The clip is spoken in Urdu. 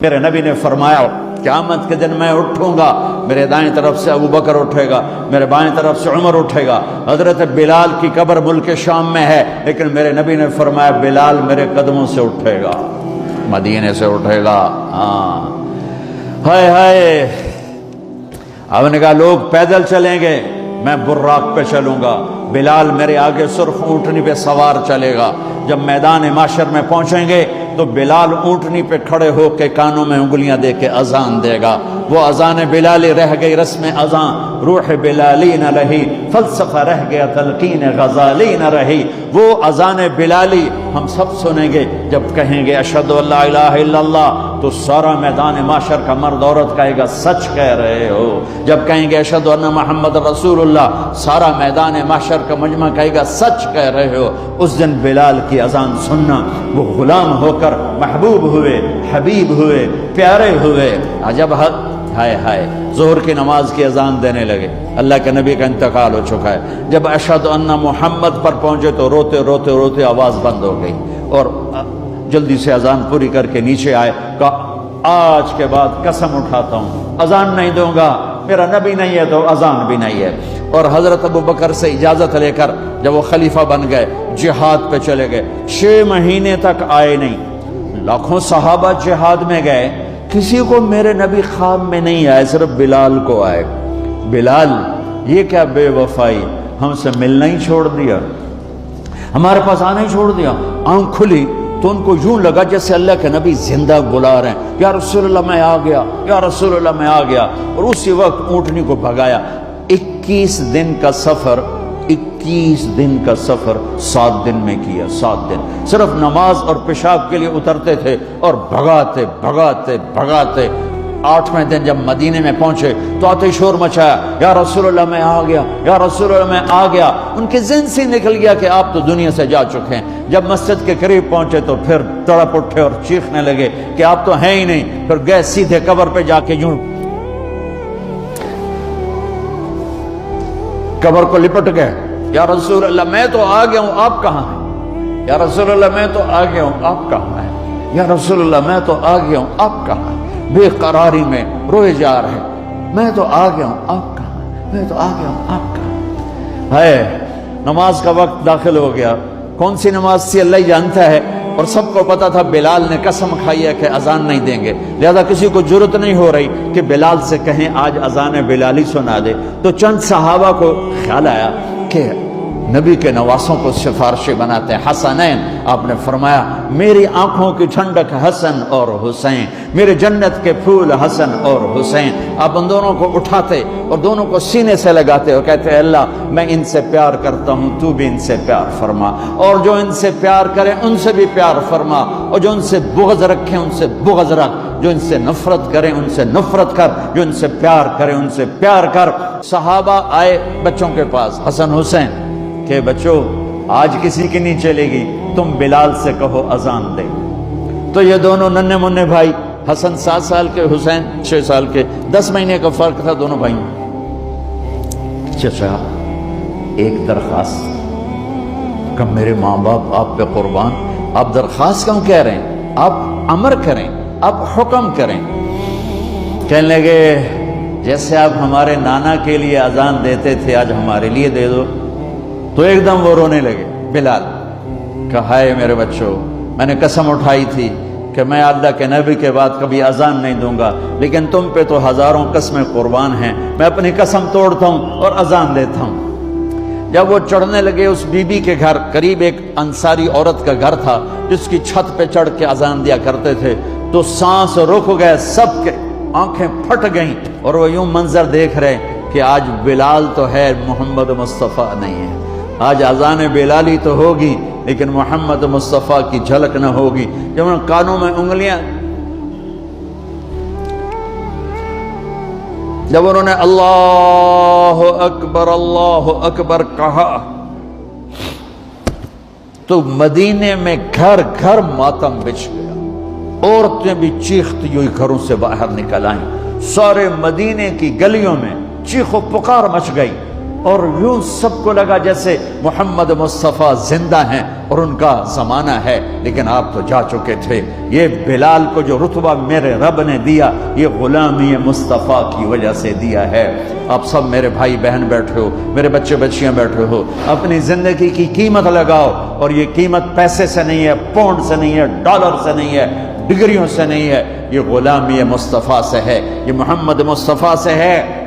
میرے نبی نے فرمایا قیامت کے دن میں اٹھوں گا، میرے دائیں طرف سے ابو بکر اٹھے گا، میرے بائیں طرف سے عمر اٹھے گا۔ حضرت بلال کی قبر ملک شام میں ہے، لیکن میرے نبی نے فرمایا بلال میرے قدموں سے اٹھے گا، مدینے سے اٹھے گا۔ ہائے ہائے، اب نے کہا لوگ پیدل چلیں گے، میں براق پہ چلوں گا، بلال میرے آگے سرخ اونٹنی پہ سوار چلے گا۔ جب میدان معاشر میں پہنچیں گے تو بلال اونٹنی پہ کھڑے ہو کے کانوں میں انگلیاں دے کے اذان دے گا۔ وہ اذان بلالی رہ گئی رسم اذان، روح بلالی نہ رہی، فلسفہ رہ گیا تلقین غزالی نہ رہی۔ وہ اذان بلالی ہم سب سنیں گے جب کہیں گے اشہد ان لا الہ الا اللہ، تو سارا میدان معاشر کا مرد عورت کہے گا سچ کہہ رہے ہو۔ جب کہیں گے اشہد ان محمد رسول اللہ، سارا میدان معاشر کا مجمع کہے گا سچ کہہ رہے ہو۔ اس دن بلال کی اذان سننا، وہ غلام ہو کر محبوب ہوئے، حبیب ہوئے، پیارے ہوئے۔ جب ہائے ہائے ظہر کی نماز کی اذان دینے لگے، اللہ کے نبی کا انتقال ہو چکا ہے، جب اشہد ان محمد پر پہنچے تو روتے روتے روتے آواز بند ہو گئی، اور جلدی سے اذان پوری کر کے نیچے آئے، کہا آج کے بعد قسم اٹھاتا ہوں اذان نہیں دوں گا، میرا نبی نہیں ہے تو اذان بھی نہیں ہے۔ اور حضرت ابو بکر سے اجازت لے کر جب وہ خلیفہ بن گئے، جہاد پہ چلے گئے، 6 مہینے تک آئے نہیں۔ لاکھوں صحابہ جہاد میں گئے، کسی کو میرے نبی خواب میں نہیں آئے، صرف بلال کو آئے۔ بلال یہ کیا بے وفائی، ہم سے ملنا ہی چھوڑ دیا، ہمارے پاس آنا ہی چھوڑ دیا۔ آنکھ کھلی تو ان کو یوں لگا جیسے اللہ کے نبی زندہ بلا رہے ہیں، یا رسول اللہ میں آ گیا، یا رسول اللہ میں آ گیا۔ اور اسی وقت اونٹنی کو بھگایا۔ 21 دن کا سفر، 21 دن کا سفر 7 دن میں کیا، 7 دن صرف نماز اور پیشاب کے لیے اترتے تھے اور بھگاتے بھگاتے بھگاتے۔ 8ویں دن جب مدینے میں پہنچے تو آتے شور مچایا، یا رسول اللہ میں آ گیا، یا رسول اللہ میں آ گیا۔ ان کے ذہن سے نکل گیا کہ آپ تو دنیا سے جا چکے ہیں۔ جب مسجد کے قریب پہنچے تو پھر تڑپ اٹھے اور چیخنے لگے کہ آپ تو ہیں ہی نہیں۔ پھر گئے سیدھے قبر پہ جا کے یوں قبر کو لپٹ گئے، یا رسول اللہ میں تو آ گیا ہوں، آپ کہاں ہیں؟ یا رسول اللہ میں تو آ گیا ہوں، آپ کہاں ہیں؟ یا رسول اللہ میں تو آ گیا ہوں، آپ کہاں ہیں؟ بے قراری میں روئے جا رہے، میں تو آ گیا ہوں، آپ کہاں ہیں؟ میں تو آ گیا ہوں، آپ کہاں ہیں؟ نماز کا وقت داخل ہو گیا۔ کون سی نماز تھی اللہ ہی جانتا ہے، اور سب کو پتا تھا بلال نے قسم کھائی ہے کہ اذان نہیں دیں گے، لہذا کسی کو جرت نہیں ہو رہی کہ بلال سے کہیں آج اذان بلالی سنا دے۔ تو چند صحابہ کو خیال آیا کہ نبی کے نواسوں کو سفارشی بناتے ہیں، حسنین۔ آپ نے فرمایا میری آنکھوں کی ٹھنڈک حسن اور حسین، میرے جنت کے پھول حسن اور حسین۔ آپ ان دونوں کو اٹھاتے اور دونوں کو سینے سے لگاتے اور کہتے ہیں اللہ میں ان سے پیار کرتا ہوں، تو بھی ان سے پیار فرما، اور جو ان سے پیار کرے ان سے بھی پیار فرما، اور جو ان سے بغض رکھے ان سے بغض رکھ، جو ان سے نفرت کرے ان سے نفرت کر، جو ان سے پیار کرے ان سے پیار کر۔ صحابہ آئے بچوں کے پاس، حسن حسین، کہ بچوں آج کسی کی نہیں چلے گی، تم بلال سے کہو اذان دے۔ تو یہ دونوں ننھے منھے بھائی، حسن 7 سال کے، حسین 6 سال کے، 10 مہینے کا فرق تھا دونوں بھائیوں۔ چچا ایک درخواست، کہ میرے ماں باپ آپ پہ قربان، آپ درخواست کیوں کہہ رہے ہیں؟ آپ امر کریں، آپ حکم کریں۔ کہنے لگے جیسے آپ ہمارے نانا کے لیے اذان دیتے تھے آج ہمارے لیے دے دو۔ تو ایک دم وہ رونے لگے بلال، کہا ہائے میرے بچوں، میں نے قسم اٹھائی تھی کہ میں اللہ کے نبی کے بعد کبھی اذان نہیں دوں گا، لیکن تم پہ تو ہزاروں قسمیں قربان ہیں، میں اپنی قسم توڑتا ہوں اور اذان دیتا ہوں۔ جب وہ چڑھنے لگے اس بی بی کے گھر، قریب ایک انصاری عورت کا گھر تھا جس کی چھت پہ چڑھ کے اذان دیا کرتے تھے، تو سانس رک گئے سب کے، آنکھیں پھٹ گئیں، اور وہ یوں منظر دیکھ رہے کہ آج بلال تو ہے، محمد مصطفیٰ نہیں ہے۔ آج اذان بلالی تو ہوگی لیکن محمد مصطفیٰ کی جھلک نہ ہوگی۔ جب ان کانوں میں انگلیاں، جب انہوں نے اللہ اکبر کہا تو مدینے میں گھر گھر ماتم بچھ گیا، عورتیں بھی چیختی ہوئی گھروں سے باہر نکل آئیں، سارے مدینے کی گلیوں میں چیخ و پکار مچ گئی۔ اور یوں سب کو لگا جیسے محمد مصطفیٰ زندہ ہیں اور ان کا زمانہ ہے، لیکن آپ تو جا چکے تھے۔ یہ بلال کو جو رتبہ میرے رب نے دیا، یہ غلامی مصطفیٰ کی وجہ سے دیا ہے۔ آپ سب میرے بھائی بہن بیٹھے ہو، میرے بچے بچیاں بیٹھے ہو، اپنی زندگی کی قیمت لگاؤ، اور یہ قیمت پیسے سے نہیں ہے، پاؤنڈ سے نہیں ہے، ڈالر سے نہیں ہے، ڈگریوں سے نہیں ہے، یہ غلامی مصطفیٰ سے ہے، یہ محمد مصطفیٰ سے ہے۔